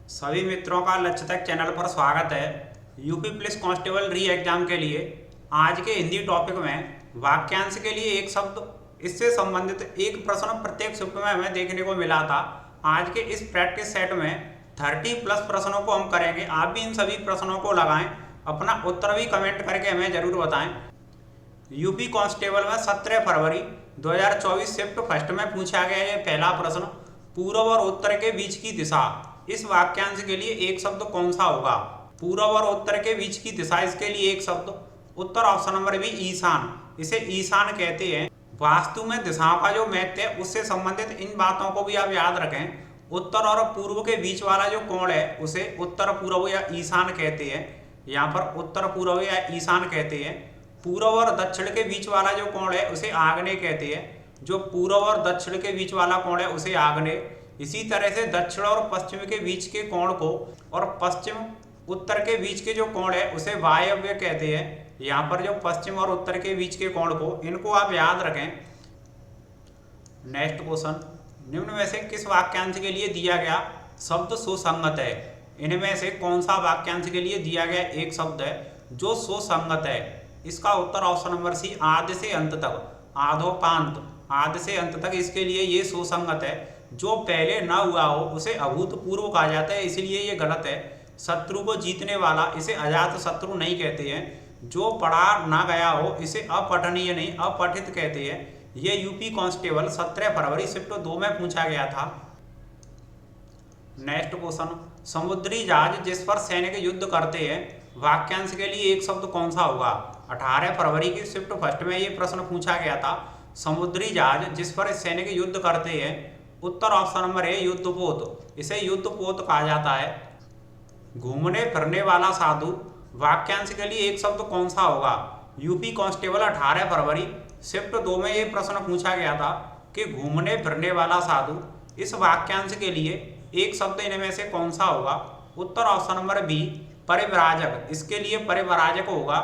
सभी मित्रों का लक्ष्य तक चैनल पर स्वागत है। यूपी पुलिस कांस्टेबल री एग्जाम के लिए आज के हिंदी टॉपिक में वाक्यांश के लिए एक शब्द इससे संबंधित एक प्रश्न प्रत्येक शिफ्ट में हमें देखने को मिला था। आज के इस प्रैक्टिस सेट में 30+ प्रश्नों को हम करेंगे। आप भी इन सभी प्रश्नों को लगाएं, अपना उत्तर भी कमेंट करके हमें जरूर बताएं। यूपी कांस्टेबल में 17 फरवरी 2024 शिफ्ट फर्स्ट में पूछा गया ये पहला प्रश्न, पूर्व और उत्तर के बीच की दिशा। इस वाक्यांश के लिए एक शब्द कौन सा होगा? पूर्व और उत्तर के बीच की दिशा, इसके लिए एक शब्द उत्तर ऑप्शन नंबर बी ईशान। इसे ईशान कहते हैं। वास्तु में दिशाओं का जो महत्व है उससे संबंधित इन बातों को भी आप याद रखें। उत्तर और पूर्व के बीच वाला जो कोण है उसे उत्तर पूर्व या ईशान कहते हैं। यहाँ पर उत्तर पूर्व या ईशान कहते हैं। पूर्व और दक्षिण के बीच वाला जो कोण है उसे आग्नेय कहते हैं। जो पूर्व और दक्षिण के बीच वाला कोण है उसे आग्नेय। इसी तरह से दक्षिण और पश्चिम के बीच के कोण को और पश्चिम उत्तर के बीच के जो कोण है उसे वायव्य कहते हैं। यहाँ पर जो पश्चिम और उत्तर के बीच के कोण को, इनको आप याद रखें। नेक्स्ट क्वेश्चन, निम्न में से किस वाक्यांश के लिए दिया गया शब्द सुसंगत है? इनमें से कौन सा वाक्यांश के लिए दिया गया एक शब्द है जो सुसंगत है? इसका उत्तर ऑप्शन नंबर सी आदि से अंत तक, आधोपांत, आदि से अंत तक, इसके लिए ये सुसंगत है। जो पहले न हुआ हो उसे अभूतपूर्व कहा जाता है, इसलिए ये गलत है। शत्रु को जीतने वाला इसे अजात शत्रु नहीं कहते हैं। जो पढ़ा ना गया हो इसे अपठनीय नहीं अपठित कहते हैं। ये यूपी कांस्टेबल 17 फरवरी शिफ्ट 2 में पूछा गया था। नेक्स्ट क्वेश्चन, समुद्री जहाज जिस पर सैनिक युद्ध करते हैं, वाक्यांश के लिए एक शब्द कौन सा होगा? 18 फरवरी की शिफ्ट फर्स्ट में ये प्रश्न पूछा गया था। समुद्री जहाज जिस पर सैनिक युद्ध करते हैं, उत्तर ऑप्शन नंबर है युद्धपोत। इसे युद्धपोत कहा जाता है। घूमने फिरने वाला साधु, वाक्यांश के लिए एक शब्द कौन सा होगा? यूपी कांस्टेबल 18 फरवरी शिफ्ट 2 में ये प्रश्न पूछा गया था कि घूमने फिरने वाला साधु, इस वाक्यांश के लिए एक शब्द इनमें से कौन सा होगा? उत्तर ऑप्शन नंबर बी परिव्राजक। इसके लिए परिव्राजक होगा।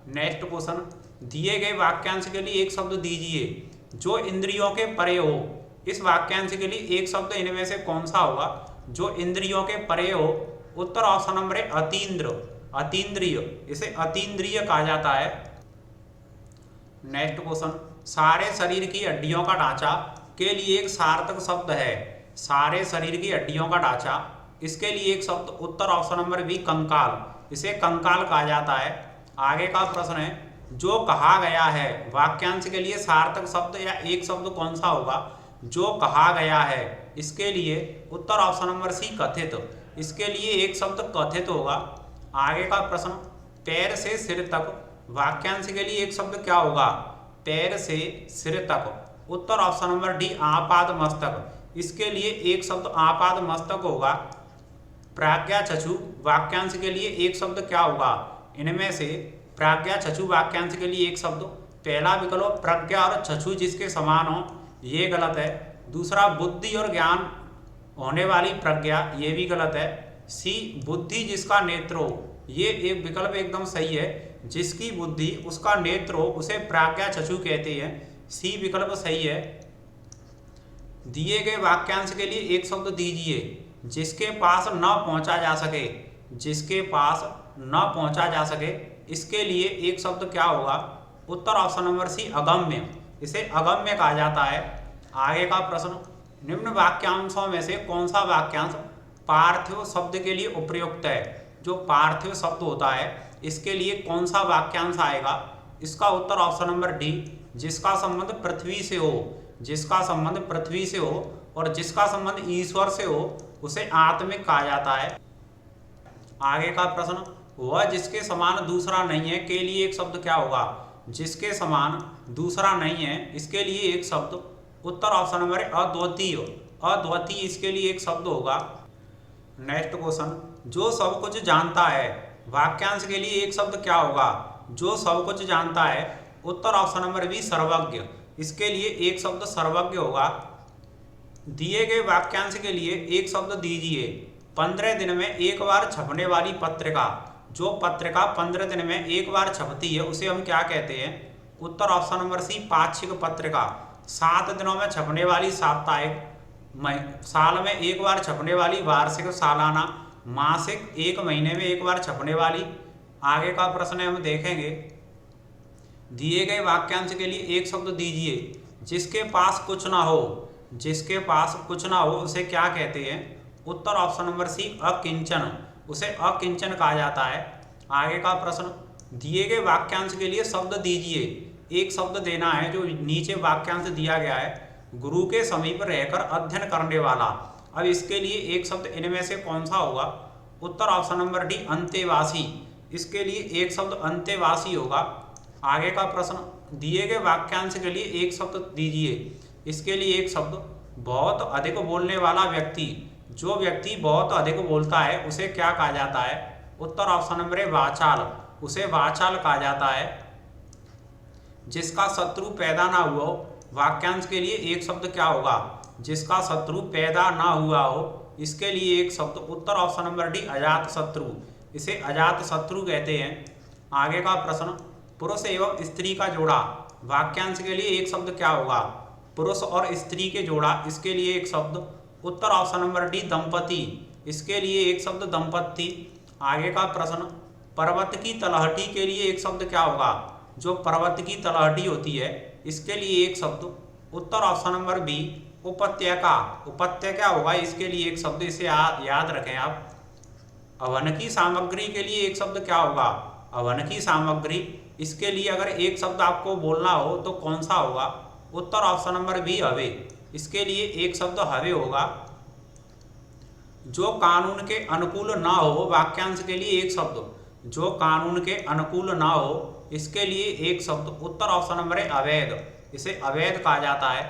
नेक्स्ट क्वेश्चन, दिए गए वाक्यांश के लिए एक शब्द दीजिए जो इंद्रियों के परे हो। इस वाक्यांश के लिए एक शब्द इनमें से कौन सा होगा जो इंद्रियों के परे हो? उत्तर ऑप्शन नंबर है अतीन्द्र, अतीन्द्रिय। इसे अतीन्द्रिय कहा जाता है। नेक्स्ट क्वेश्चन, सारे शरीर की हड्डियों का ढांचा के लिए एक सार्थक शब्द है। सारे शरीर की हड्डियों का ढांचा, इसके लिए एक शब्द उत्तर ऑप्शन नंबर बी कंकाल। इसे कंकाल कहा जाता है। आगे का प्रश्न है, जो कहा गया है, वाक्यांश के लिए सार्थक शब्द या एक शब्द कौन सा होगा जो कहा गया है? इसके लिए उत्तर ऑप्शन नंबर सी कथित। इसके लिए एक शब्द कथित होगा। आगे का प्रश्न, पैर से सिर तक, वाक्यांश के लिए एक शब्द क्या होगा? पैर से सिर तक। उत्तर ऑप्शन नंबर डी आपाद मस्तक। इसके लिए एक शब्द आपाद मस्तक होगा। प्राज्ञा चक्षु, वाक्यांश के लिए एक शब्द क्या होगा? इनमें से प्राज्ञा चक्षु वाक्यांश के लिए एक शब्द, पहला विकल्प प्रज्ञा और चक्षु जिसके समान हो, ये गलत है। दूसरा बुद्धि और ज्ञान होने वाली प्रज्ञा, ये भी गलत है। सी बुद्धि जिसका नेत्र हो, ये एक विकल्प एकदम सही है। जिसकी बुद्धि उसका नेत्र हो उसे प्राज्ञा चक्षु कहते हैं। सी विकल्प सही है। दिए गए वाक्यांश के लिए एक शब्द दीजिए जिसके पास न पहुंचा जा सके। जिसके पास न पहुंचा जा सके, इसके लिए एक शब्द क्या होगा? उत्तर ऑप्शन नंबर सी अगम्य। इसे अगम्य कहा जाता है। आगे का प्रश्न, निम्न वाक्यांशों में से कौन सा वाक्यांश पार्थिव शब्द के लिए उपयुक्त है? जो पार्थिव शब्द होता है इसके लिए कौन सा वाक्यांश आएगा? इसका उत्तर ऑप्शन नंबर डी जिसका संबंध पृथ्वी से हो। जिसका संबंध पृथ्वी से हो और जिसका संबंध ईश्वर से हो उसे आत्मिक कहा जाता है। आगे का प्रश्न, वह जिसके समान दूसरा नहीं है के लिए एक शब्द क्या होगा? जिसके समान दूसरा नहीं है, इसके लिए एक शब्द, उत्तर ऑप्शन नंबर है अद्वितीय। अद्वितीय इसके लिए एक शब्द होगा। नेक्स्ट क्वेश्चन, जो सब कुछ जानता है, वाक्यांश के लिए एक शब्द क्या होगा? जो सब कुछ जानता है, उत्तर ऑप्शन नंबर बी सर्वज्ञ। इसके लिए एक शब्द सर्वज्ञ होगा। दिए गए वाक्यांश के लिए एक शब्द दीजिए 15 दिन में एक बार छपने वाली पत्रिका। जो पत्रिका 15 दिन में एक बार छपती है उसे हम क्या कहते हैं? उत्तर ऑप्शन नंबर सी पाक्षिक पत्रिका। 7 दिनों में छपने वाली साप्ताहिक, साल में एक बार छपने वाली वार्षिक, सालाना, मासिक 1 महीने में एक बार छपने वाली। आगे का प्रश्न हम देखेंगे, दिए गए वाक्यांश के लिए एक शब्द दीजिए जिसके पास कुछ ना हो। जिसके पास कुछ ना हो उसे क्या कहते हैं? उत्तर ऑप्शन नंबर सी, अकिंचन। उसे अकिंचन कहा जाता है। आगे का प्रश्न, दिए गए वाक्यांश के लिए शब्द दीजिए। एक शब्द देना है जो नीचे वाक्यांश दिया गया है, गुरु के समीप रहकर अध्ययन करने वाला। अब इसके लिए एक शब्द इनमें से कौन सा होगा? उत्तर ऑप्शन नंबर डी, अंतेवासी। इसके लिए एक शब्द अंतेवासी होगा। आगे का प्रश्न, दिए गए वाक्यांश के लिए एक शब्द दीजिए। इसके लिए एक शब्द, बहुत अधिक बोलने वाला व्यक्ति। जो व्यक्ति बहुत अधिक बोलता है उसे क्या कहा जाता है? उत्तर ऑप्शन नंबर ए, वाचाल। उसे वाचाल कहा जाता है। जिसका शत्रु पैदा ना हुआ हो, वाक्यांश के लिए एक शब्द क्या होगा? जिसका शत्रु पैदा ना हुआ हो, इसके लिए एक शब्द, उत्तर ऑप्शन नंबर डी, अजात शत्रु। इसे अजात शत्रु कहते हैं। आगे का प्रश्न, पुरुष एवं स्त्री का जोड़ा। वाक्यांश के लिए एक शब्द क्या होगा? पुरुष और स्त्री के जोड़ा। इसके लिए एक शब्द, उत्तर ऑप्शन नंबर डी, दंपति। इसके लिए एक शब्द, दंपति। आगे का प्रश्न, पर्वत की तलहटी के लिए एक शब्द क्या होगा? जो पर्वत की तलहटी होती है, इसके लिए एक शब्द, उत्तर ऑप्शन नंबर बी, उपत्यका। उपत्यका होगा इसके लिए एक शब्द। इसे याद रखें आप। अवन की सामग्री के लिए एक शब्द क्या होगा? अवन की सामग्री। इसके लिए अगर एक शब्द आपको बोलना हो तो कौन सा होगा? उत्तर ऑप्शन नंबर बी, हवे। इसके लिए एक शब्द हवे होगा। जो कानून के अनुकूल ना हो, वाक्यांश के लिए एक शब्द, जो कानून के अनुकूल ना हो, इसके लिए एक शब्द, उत्तर ऑप्शन नंबर है, अवैध। इसे अवैध कहा जाता है।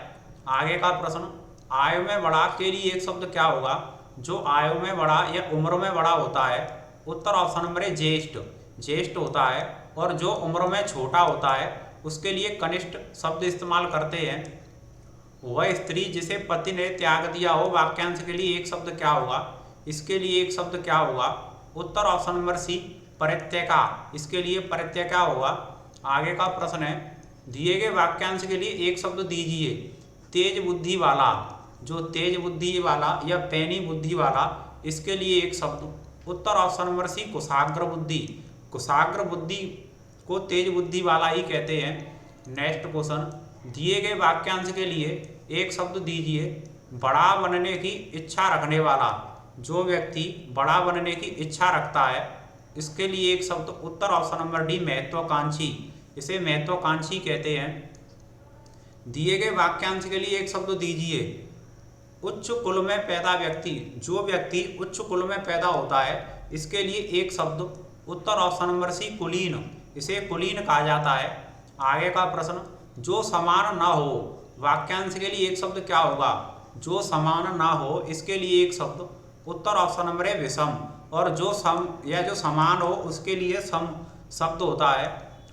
आगे का प्रश्न, आयु में बड़ा के लिए एक शब्द क्या होगा? जो आयु में बड़ा या उम्र में बड़ा होता है, उत्तर ऑप्शन नंबर है, ज्येष्ठ। ज्येष्ठ होता है। और जो उम्र में छोटा होता है उसके लिए कनिष्ठ शब्द इस्तेमाल करते हैं। वह स्त्री जिसे पति ने त्याग दिया हो, वाक्यांश के लिए एक शब्द क्या होगा? इसके लिए एक शब्द क्या होगा? उत्तर ऑप्शन नंबर सी, परित्यका। इसके लिए परित्यका होगा। आगे का प्रश्न है, दिए गए वाक्यांश के लिए एक शब्द दीजिए। तेज बुद्धि वाला। जो तेज बुद्धि वाला या पैनी बुद्धि वाला, इसके लिए एक शब्द, उत्तर ऑप्शन नंबर सी, कुशाग्र बुद्धि। कुशाग्र बुद्धि को तेज बुद्धि वाला ही कहते हैं। नेक्स्ट क्वेश्चन, दिए गए वाक्यांश के लिए एक शब्द दीजिए। बड़ा बनने की इच्छा रखने वाला। जो व्यक्ति बड़ा बनने की इच्छा रखता है, इसके लिए एक शब्द, उत्तर ऑप्शन नंबर डी, महत्वाकांक्षी। इसे महत्वाकांक्षी कहते हैं। दिए गए वाक्यांश के लिए एक शब्द दीजिए। उच्च कुल में पैदा व्यक्ति। जो व्यक्ति उच्च कुल में पैदा होता है, इसके लिए एक शब्द, उत्तर ऑप्शन नंबर सी, कुलीन। इसे कुलीन कहा जाता है। आगे का प्रश्न, जो समान ना हो, वाक्यांश के लिए एक शब्द क्या होगा? जो समान ना हो, इसके लिए एक शब्द, उत्तर ऑप्शन नंबर है, विषम। और जो सम या जो समान हो उसके लिए सम शब्द होता है।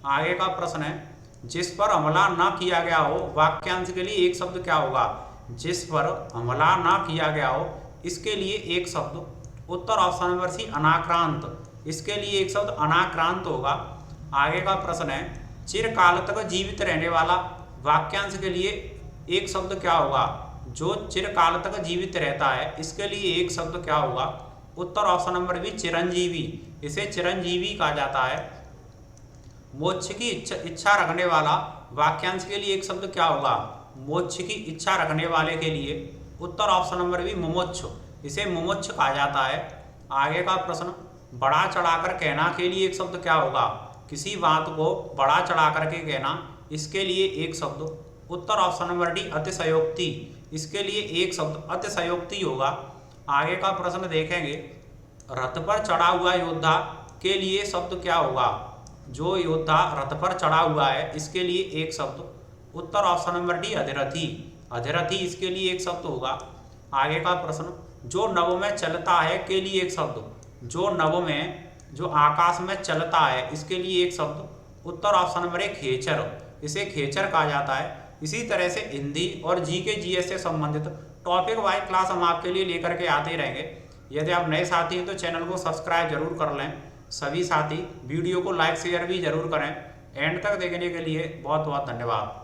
आगे का प्रश्न है, जिस पर हमला ना किया गया हो, वाक्यांश के लिए एक शब्द क्या होगा? जिस पर हमला ना किया गया हो, इसके लिए एक शब्द, उत्तर ऑप्शन नंबर सी, अनाक्रांत। इसके लिए एक शब्द अनाक्रांत होगा। आगे का प्रश्न है, चिरकाल तक जीवित रहने वाला। वाक्यांश के लिए एक शब्द क्या होगा? जो चिरकाल तक जीवित रहता है, इसके लिए एक शब्द क्या होगा? उत्तर ऑप्शन नंबर बी, चिरंजीवी। इसे चिरंजीवी कहा जाता है। मोक्ष की इच्छा रखने वाला। वाक्यांश के लिए एक शब्द क्या होगा? मोक्ष की इच्छा रखने वाले के लिए, उत्तर ऑप्शन नंबर बी, मुमुक्ष। इसे मुमुक्ष कहा जाता है। आगे का प्रश्न, बढ़ा चढ़ाकर कहना के लिए एक शब्द क्या होगा? किसी बात को बढ़ा चढ़ा करके कहना, इसके लिए एक शब्द, उत्तर ऑप्शन नंबर डी, अतिशयोक्ति। इसके लिए एक शब्द, अतिशयोक्ति होगा। आगे का प्रश्न देखेंगे, रथ पर चढ़ा हुआ योद्धा के लिए शब्द क्या होगा? जो योद्धा रथ पर चढ़ा हुआ है, इसके लिए एक शब्द, उत्तर ऑप्शन नंबर डी, अधिरथी। अधिरथी इसके लिए एक शब्द होगा। आगे का प्रश्न, जो नभ में चलता है के लिए एक शब्द। जो नभ में, जो आकाश में चलता है, इसके लिए एक शब्द, उत्तर ऑप्शन नंबर एक, खेचर। इसे खेचर कहा जाता है। इसी तरह से हिंदी और जीके जीएस से संबंधित टॉपिक वाइज क्लास हम आपके लिए लेकर के आते रहेंगे। यदि आप नए साथी हैं तो चैनल को सब्सक्राइब जरूर कर लें। सभी साथी वीडियो को लाइक शेयर भी जरूर करें। एंड तक देखने के लिए बहुत बहुत धन्यवाद।